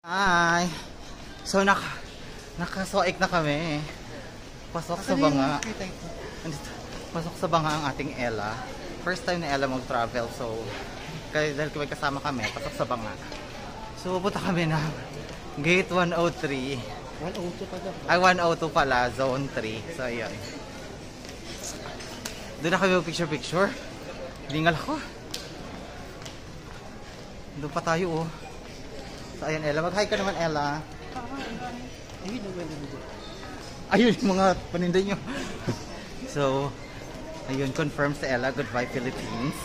Hi! So nakasoik na kami. Pasok sa banga. Pasok sa banga ang ating Ella. First time na Ella mag-travel, so dahil kasama kami, pasok sa banga. So pupunta kami ng Gate 103. 102 pa daw. Ay, 102 pala, Zone 3. So ayun. Doon na kami picture-picture. Lingal ako. Doon pa tayo, oh. So ayun, Ella. Mag-hi ka naman, Ella. Ayun yung mga paninday nyo. So, ayun, confirm sa Ella. Goodbye, Philippines.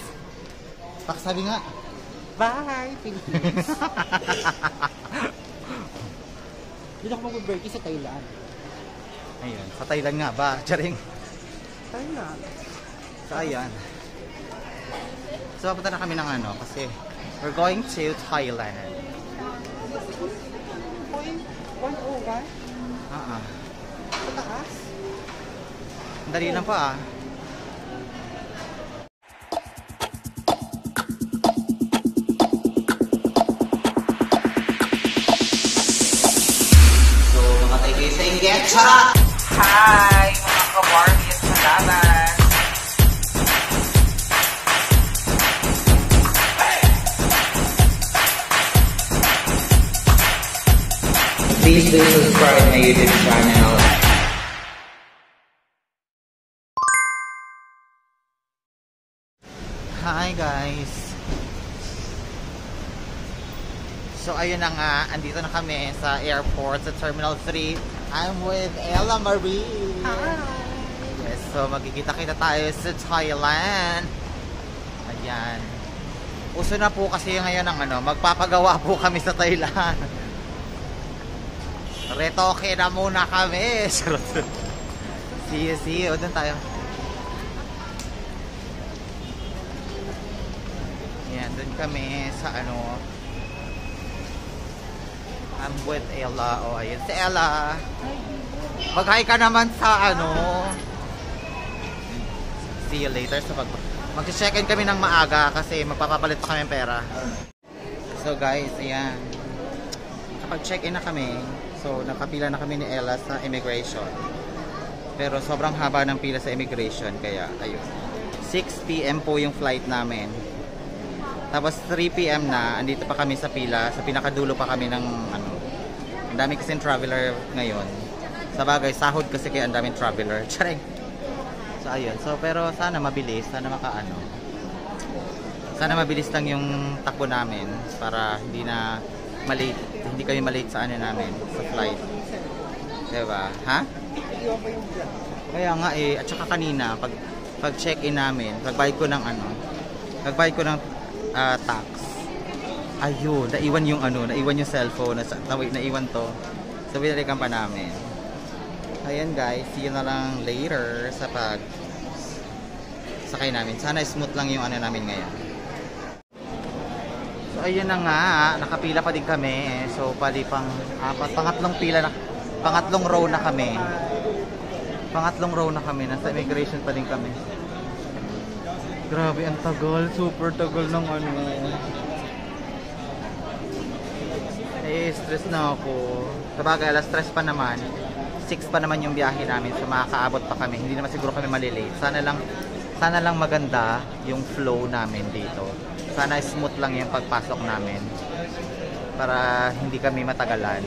Pakisabi nga. Bye, Philippines! Hindi ako mag-birthday sa Thailand. Ayun, sa Thailand nga ba? Charing. Thailand? So, ayun. So, papunta na kami ng ano, kasi we're going to Thailand. 101? Sa taas? Dali lang pa, ah. So, mga tayo sa inggit. Charot! Hi! Mga ka-Barbies na laban! Please do subscribe my YouTube channel. Hi guys! So ayun na nga, andito na kami sa airport sa Terminal 3. I'm with Ella Marie. Hi! Yes, so magkikita-kita tayo sa Thailand. Ayan. Uso na po kasi ngayon ang ano, magpapagawa po kami sa Thailand. Retoke na muna kami. See you. Doon tayo. Yan, doon kami sa ano. I'm with Ella. Oh, ayun si Ella. Mag-hi ka naman sa ano. See you later. So mag-check-in kami ng maaga kasi magpapapalit pa kami ng pera. So guys, ayan. Kapag check-in na kami, so nakapila na kami ni Ella sa immigration. Pero sobrang haba ng pila sa immigration, kaya ayun. 6 PM po yung flight namin. Tapos 3 PM na, andito pa kami sa pila, sa pinakadulo pa kami ng ano. Ang dami kasing traveler ngayon. Sa bagay, sahod kasi kaya ang daming traveler. Charing. So ayun. So pero sana mabilis, sana makaano. Sana mabilis lang yung takbo namin para hindi na malate, hindi kami malate sa ano namin, sa flight. Diba? Ha? Kaya nga eh, at saka kanina, pag check-in namin, pagbayad ko ng ano, pagbayad ko ng tax, ayun, naiwan yung ano, naiwan yung cellphone, naiwan to. So, binalikan pa namin. Ayan guys, see you na lang later sa sakay namin. Sana smooth lang yung ano namin ngayon. So ayun na nga, nakapila pa din kami. So pangatlong pila na, pangatlong row na kami. Pangatlong row na kami, nasa immigration pa din kami. Grabe, ang tagal, super tagal ng ano. Stress na ako. Sabagay, alas stress pa naman. 6 pa naman yung biyahe namin, so makakaabot pa kami. Hindi naman siguro kami malilate. Sana lang maganda yung flow namin dito. Sana smooth lang yung pagpasok namin para hindi kami matagalan,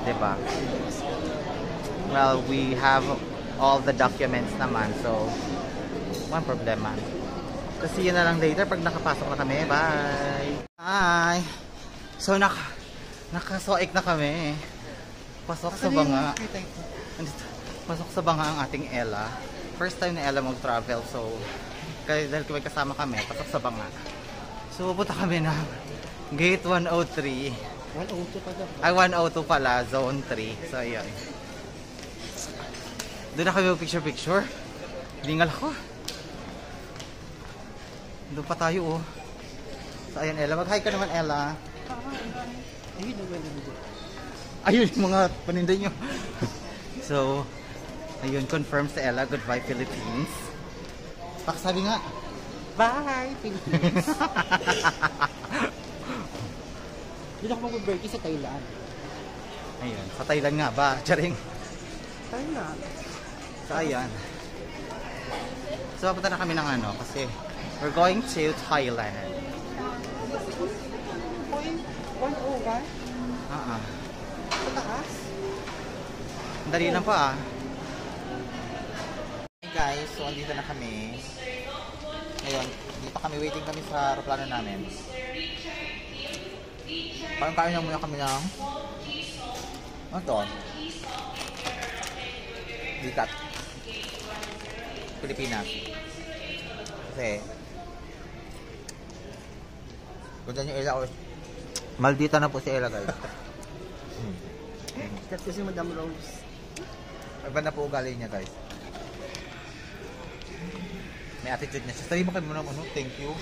'di ba? Well, we have all the documents naman, so walang problema. Kasi yun na lang later pag nakapasok na kami. Bye! Hi! So nakasoik na kami. Pasok sa banga. Pasok sa banga ang ating Ella. First time na Ella mag-travel, so dahil kasama kami, pasok sa banga. So, pupunta kami ng Gate 103. 102 pa daw. Ay, 102 pala, Zone 3. So, ayun. Doon na kami picture-picture. Lingal ako. Doon pa tayo, oh. So, ayun, Ella. Mag-hi ka naman, Ella. Ayun yung mga paninday nyo. So, ayun, confirm sa Ella. Goodbye, Philippines. Pakisabi nga. Bye, Philippines! Hindi ako mag-birthday sa Thailand. Ayun, sa Thailand nga ba? Charing. Thailand. So, ayan. So, papunta na kami ng ano, kasi we're going to Thailand. 101? Sa taas? Ang dali lang pa Hey guys, so andito na kami. Ngayon, dito kami, waiting kami sa aeroplano namin. Parang kain na muna kami ng ano to? Bigat. Pilipinas. Kasi ganda niyo Ella. Maldita na po si Ella guys. That's kasi Madam Rose. Iba na po ugali niya guys. May attitude niya. Sabi mo kayo muna ano, thank you.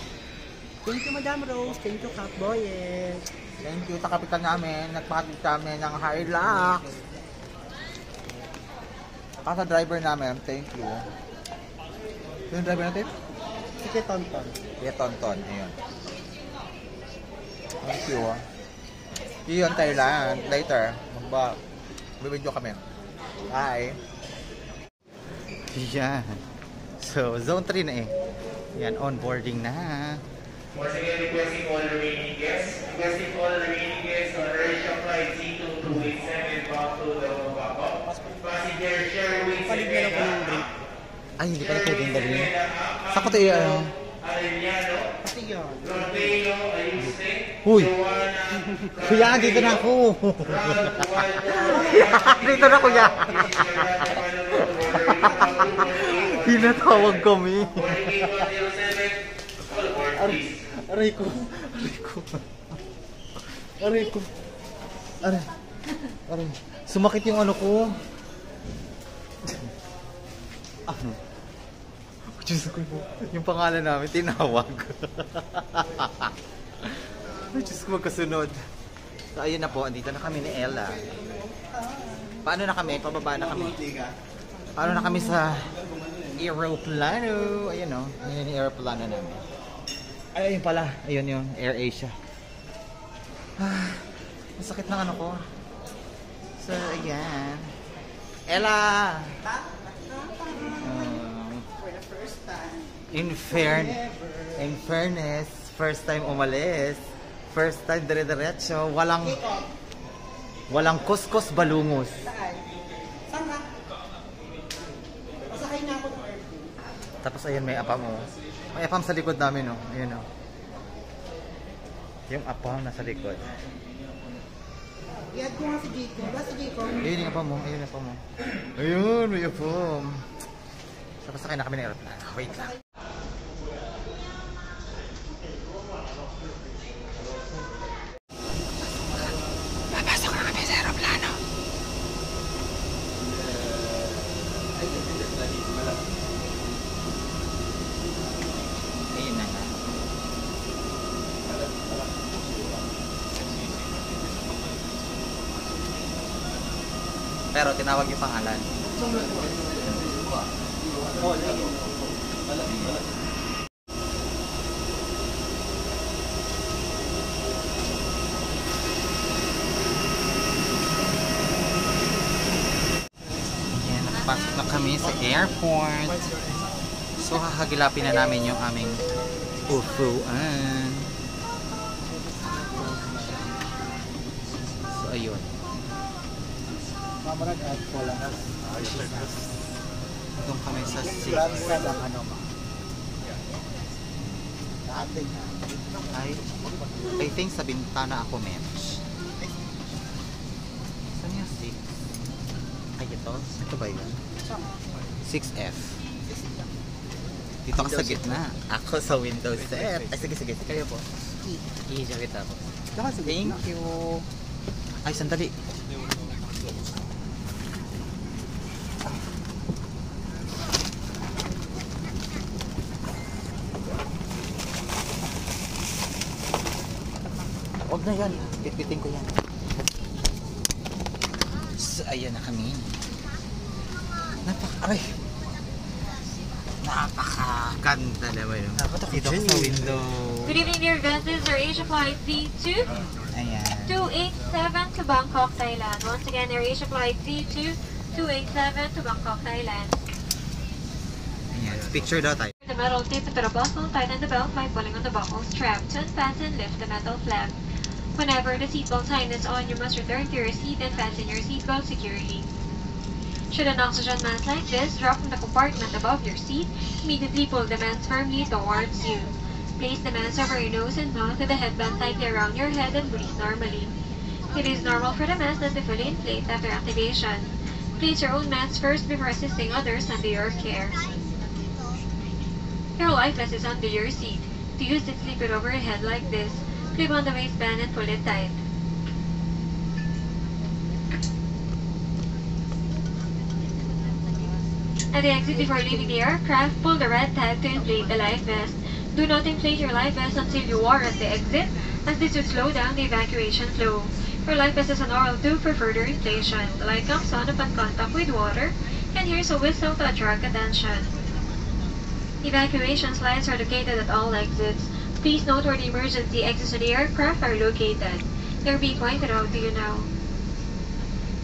Thank you, Madam Rose. Thank you, Cat Boyet. Thank you sa kapitan namin. Nagpakatid kami ng Hilux. Sa driver namin, thank you. Sino yung driver natin? Sige, Tonton. Kuya Tonton, ayun. Thank you. Yun, Thailand. Later, magbibidyo kami. Bye. Yan. So, zone 3 na eh. Yan, onboarding na. Once again, requesting all remaining guests on Asia Flight C2287 bound to the Bangkok. Passenger Sherwin Cepeda, Ay, hindi pala pwedeng dali. Saan ko ito ano? Arellano, Kasi yun. Rodeo Ayuste, Huy! Joanna, Kuya, dito na ako! Dito na kuya! Pinatawag kami. Aray ko. Aray. Sumakit yung ano ko. Ano? Diyos ko po. Yung pangalan namin, tinawag. Diyos ko, magkasunod. So, ayun na po. Andito na kami ni Ella. Paano na kami? Pababa na kami. Paano na kami sa aeroplano? Ayun o. Ayun yung aeroplano namin. Ay, ayun pala. Ayun yung Air Asia. Masakit ng ano ko. So, ayan. Ella! In fairness, first time umalis. First time dire-diretso. Walang kuskus balungos. Saan ka? Pasakay niya ako ng airplane. Tapos ayan, may apam mo. May apam sa likod namin, no? Ayun, no? Yung apam nasa likod. I-add ko nga si Jiko. Ba si Jiko? Ayun yung apam mo. Ayun yung apam mo. Ayun, may apam. Tapos sakay na kami ng aeroplano. Wait lang. Papasok na kami sa aeroplano. Ayun na nga. Pero tinawag yung pangalan. Ayan, nakapasok na kami sa airport. So, hahagilapin na namin yung aming upuan. So, ayun. Mamarag at wala. Doon kami sa 6. Ano ba? I think sa bintana ako, Mensch. Saan yung 6? Ay, ito? Ito ba yun? 6F. Dito ka sa gitna. Ako sa window set. Ay, sige. Kayo po. Iisa kita po. Thank you. Ay, sandali. Huwag na yan. Bitbitin ko yan. So, ayan na kami. Napakaganda naman yun. Dito ko sa window. Good evening, dear Ventus or Asia Flight D2. Ayan. 287 to Bangkok, Thailand. Once again, AirAsia Flight Z2 287 to Bangkok, Thailand. Ayan, picture daw tayo. The metal tape into the buckle, tighten the belt by pulling on the buckle strap. To unfasten, lift the metal flap. Whenever the seatbelt sign is on, you must return to your seat and fasten your seatbelt securely. Should an oxygen mask like this drop from the compartment above your seat, immediately pull the mask firmly towards you. Place the mask over your nose and mouth with the headband tightly around your head and breathe normally. It is normal for the mask not to fully inflate after activation. Place your own mask first before assisting others under your care. Your life vest is under your seat. To use it, slip it over your head like this. Clip on the waistband and pull it tight. At the exit before leaving the aircraft, pull the red tag to inflate the life vest. Do not inflate your life vest until you are at the exit, as this would slow down the evacuation flow. Your life vest is an oral tube for further inflation. The light comes on upon contact with water, and here's a whistle to attract attention. Evacuation slides are located at all exits. Please note where the emergency exits of the aircraft are located. They're being pointed out to you now.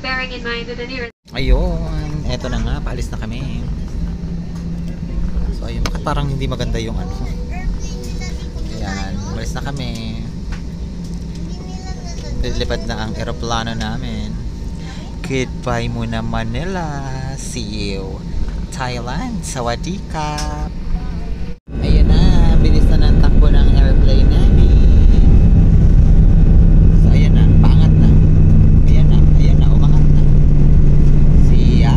Bearing in mind that the nearest... Ayun, eto na nga, paalis na kami. So ayun, bakit parang hindi maganda yung ano. Ayan, umalis na kami. Lilipad na ang eroplano namin. Goodbye muna Manila. See you Thailand. Sawadee ka. Ayun na, bilis na ng takbo ng airplane namin. So ayun na, paangat na. Ayan na, umangat na. See ya.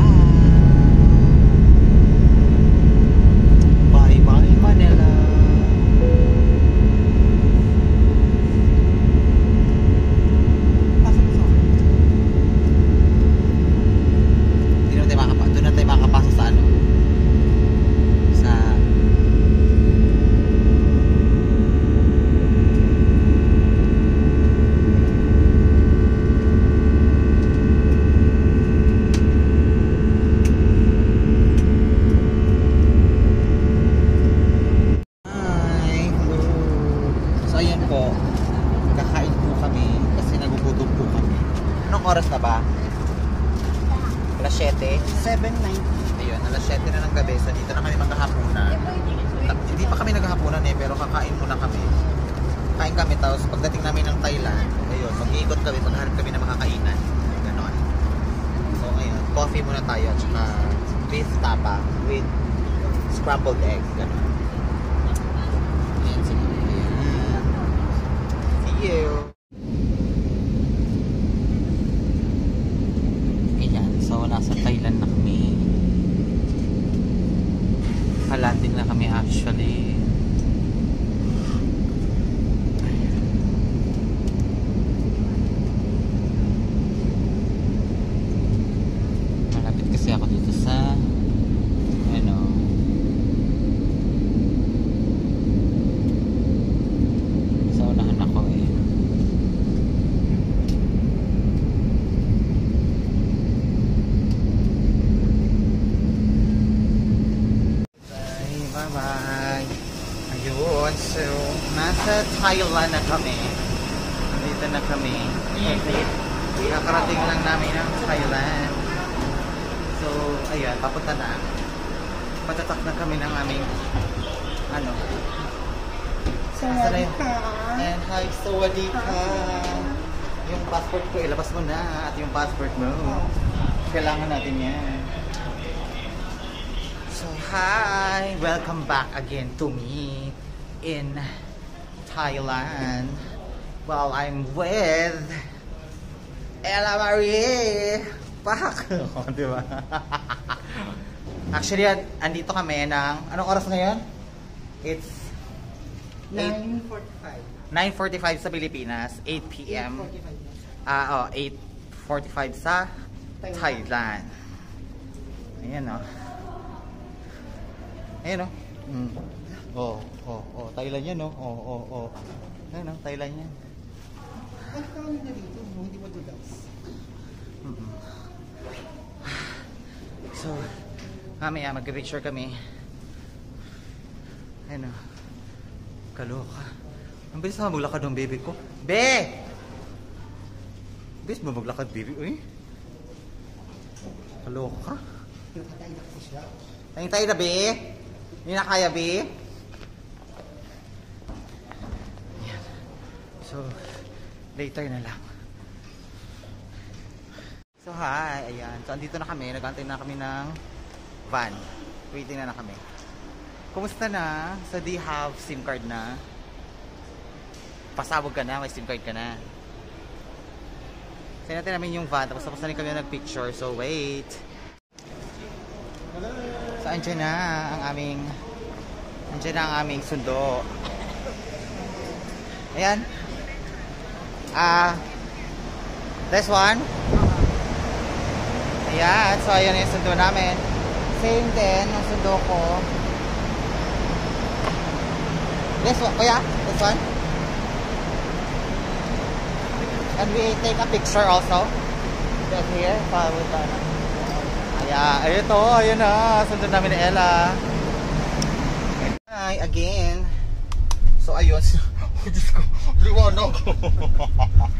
Bye bye Manila. Doon na tayo makapasok sa ano? Sa oras na ba? Alas 7? 7:90. Ayun, alas 7 na ng gabi. So dito na kami maghahapunan. Hindi pa kami naghahapunan pero kakain muna kami. Kain kami tapos pagdating namin ng Thailand, ayun, mag-iikot kami, maghanap kami ng makakainan. Ganon. So ayun, coffee muna tayo at saka beef tapa with scrambled egg. Ganon. Ayan, sige. See you! So, nasa Thailand na kami. Landing na kami actually. Malapit kasi ako dito sa sa unahan ako eh. Bye-bye. Ayun, so nasa Thailand na kami. Dito na kami. Kakarating lang namin ng Thailand. So, ayun, papunta na. Patatak na kami ng aming Sawadee ka. And hi, sawadee ka. Yung passport ko, ilabas mo na. At yung passport mo, kailangan natin yan. So, hi! Welcome back again to me in Thailand. Well, I'm with Ella Marie. Pak! Diba? Actually, andito kami ng... Anong oras ngayon? It's 9:45. 9:45 sa Pilipinas. 8 p.m. 8:45 sa Thailand. Ayan o. Ayan o. Thailand yan o. Ayan o, Thailand yan. Ang kami na dito, hindi madulas. So, mamaya mag-picture kami. Ayan o. Kaloka. Ang bilis na maglakad ng baby ko. Be! Bis ba maglakad, baby? Uy. Kaloka ka? Pinakatay na kasi siya. Tingin tayo na, be. Hindi na kaya, be. Ayan. So, later na lang. So, hi. Ayan. So, andito na kami. Nag-antay na kami ng van. Waiting na kami. Kumusta na? So, do you have SIM card na? Pasabog ka na? May SIM card ka na? Sa'yo natin namin yung van. Tapos na rin kami nag-picture. So, wait. So, andyan na ang aming sundo. Ayan. This one. Ayan. So, ayan yung sundo namin. Same din ang sundo ko. This one. Kuya? This one? Can we take a picture also? Right here? With the... Ayan. Ito. Ayan na. Sundo namin ni Ella. Hi, again. So, ayun. Oh, Diyos ko. Liwanag ko.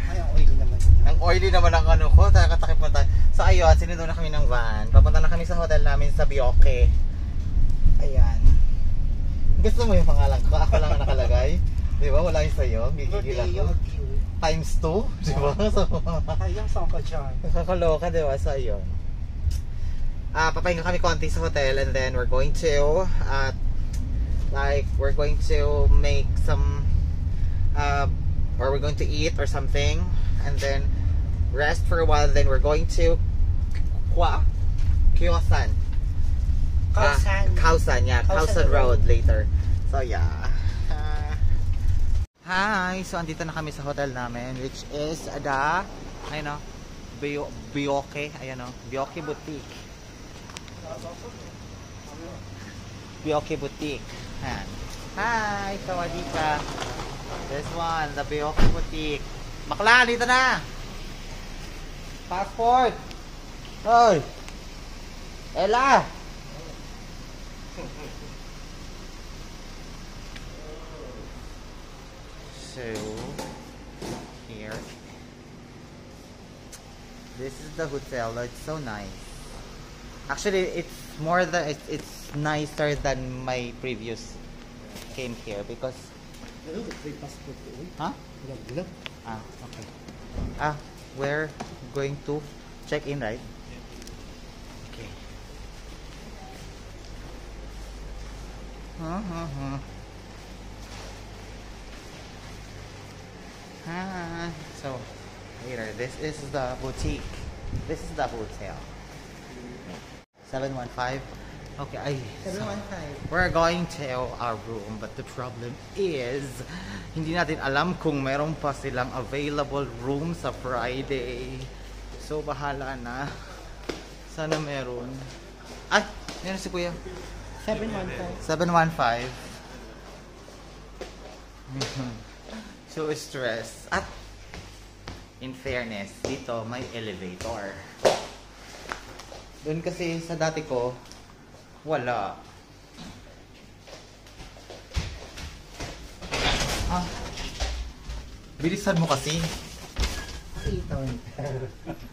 Ay, ang oily naman. Ang oily naman ang ano ko. Katakip mo tayo. So, ayun. Sinundo na kami ng van. Papunta na kami sa hotel namin sa Bioke. Ayan. Gusto mo yung pangalan ko? Ako lang ang nakalagay. Di ba? Wala yung sa'yo. Gigigil ako. Times 2. Di ba? So, Ayang saan ka dyan? nakakaloka, di ba? So, ayun. Papahinga kami konti sa hotel and then we're going to we're going to make some or we're going to eat or something and then rest for a while, then we're going to Kyosan. Khao-san, yeah. Khao-san Road later. So, yeah. Hi! So, andito na kami sa hotel namin, which is ayun o, Bioke. Ayan o, Bioke Boutique. Bioke Boutique. Ayan. Hi! Sawadika. This one, the Bioke Boutique. Bakla, dito na! Passport! Hoy! Ella! So, here. This is the hotel. It's so nice. Actually, it's more than it's nicer than my previous came here because Ano, may passport ko. huh? Laglag. Okay. We're going to check in, right? Okay. So, later, this is the boutique. This is the hotel. 715. Okay, 715. we're going to our room, but the problem is, hindi natin alam kung meron pa silang available room sa Friday. So, bahala na. Sana meron. Ay, meron si Kuya. 715. 715. So stress. At in fairness, dito may elevator. Doon kasi sa dati ko, wala. Bilisan mo kasi.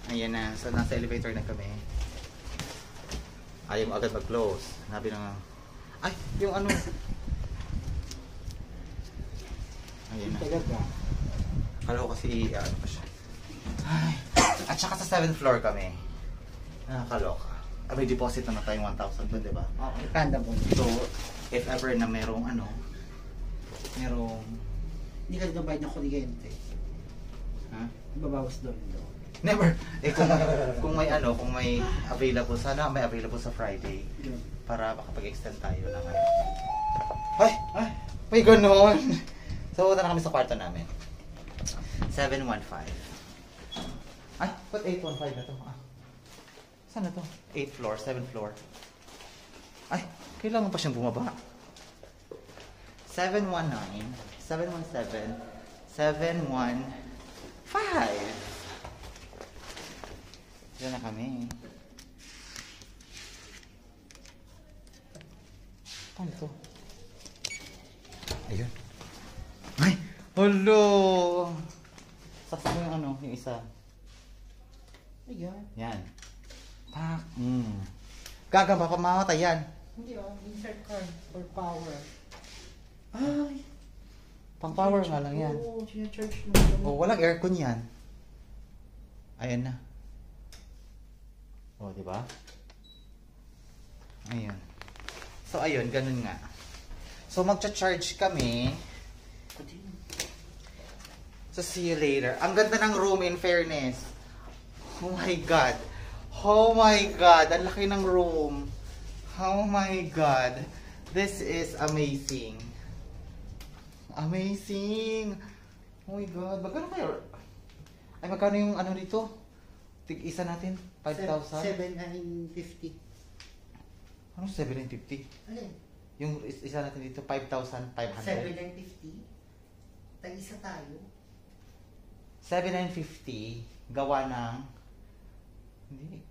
Ayan na. So nasa elevator na kami. Ayaw mo agad mag-close. Nabi na nga. Ay! Yung ano. Ayan na. Kala ko kasi ano pa siya. Ay. At saka sa 7th floor kami. Nakakaloka. May deposit na tayong 1,000 doon, di ba? Oo, kanda mo. So, if ever na merong ano, merong... Hindi ka nagbabayad ng kuryente. Ha? Babawas doon. Never! Eh kung may ano, kung may available, sana may available sa Friday. Para makapag-extend tayo na kayo. Ay! Ay! May ganon! So, punta na kami sa kwarto namin. 715. Ay! Ba't 815 na to? Saan na to? 8th floor, 7th floor. Ay! Kailangan pa siyang bumaba. 719, 717, 715. Diyan na kami. Paano to? Ayun. Ay! Hello! Saksak mo yung ano, yung isa. Ayan. Yan. Tak. Gaga, papamamatay yan. Hindi insert card for power. Ay! Pang power nga lang yan. Oo, sinacharge mo. Oh, walang aircon yan. Ayan na. Oh, di ba? Ayun. So, ayun, ganun nga. So, magcha-charge kami. So, see you later. Ang ganda ng room, in fairness. Oh my God. Oh my God. Ang laki ng room. Oh my God. This is amazing. Amazing. Oh my God. Magkano kayo? Ay, magkano yung ano dito? Tig-isa natin? 5,000? 750. Ano 750? Alin? Yung isa natin dito, 5,500. 750? Tag-isa tayo. 7,950 gawa ng... Hindi.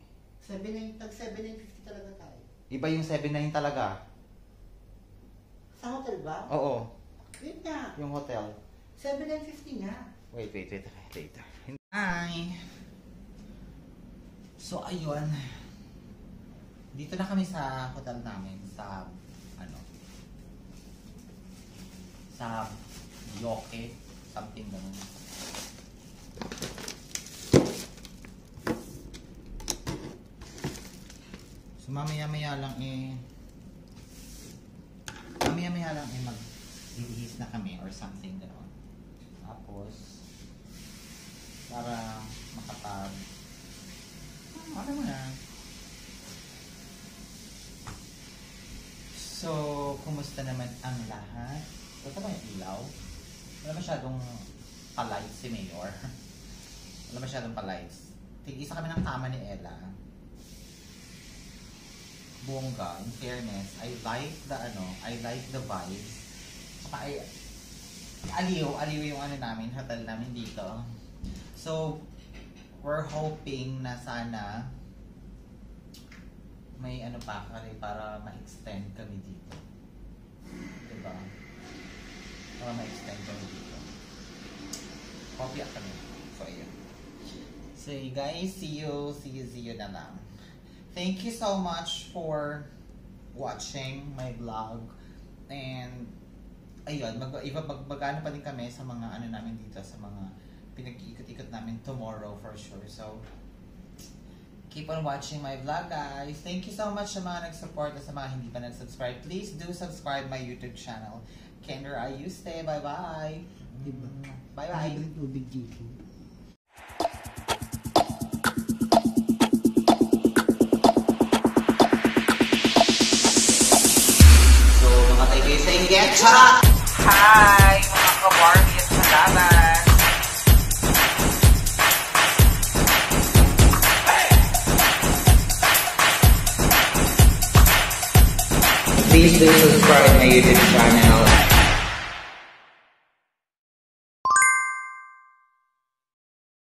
Tag 750 talaga tayo. Iba yung 7,900 talaga. Sa hotel ba? Oo. Yun nga. Yung hotel. 750 nga. Wait. Later. Hi! So, ayun. Dito na kami sa hotel namin. Sa, sa Yoke. Something ganun. So, mamaya-maya lang mag-release na kami or something gano'n. Tapos, para ano mo na. So, kumusta naman ang lahat? Ito ba yung ilaw? Wala masyadong palight si Mayor. Wala masyadong palight. Tig-isa kami ng kama ni Ella. Bongga, in fairness, I like the vibes. Saka aliw yung namin, hotel namin dito. So, we're hoping na sana may pa kami para ma-extend kami dito. Diba? Para ma-extend kami dito. Kopya kami. So, ayun. So, guys, see you na lang. Thank you so much for watching my vlog. And, ayun, mag-ano pa din kami sa mga namin dito, sa mga pinag-iikot-ikot namin tomorrow for sure. So, keep on watching my vlog, guys. Thank you so much sa mga nag-support at sa mga hindi pa nag-subscribe. Please do subscribe my YouTube channel. Kendra Ayuste. Bye-bye. Diba? Bye-bye. Libreng tubig dito. So, mga tayo sa inggit. Charot! Hi! Mga ka-Barbies sa laban. Please do subscribe my YouTube channel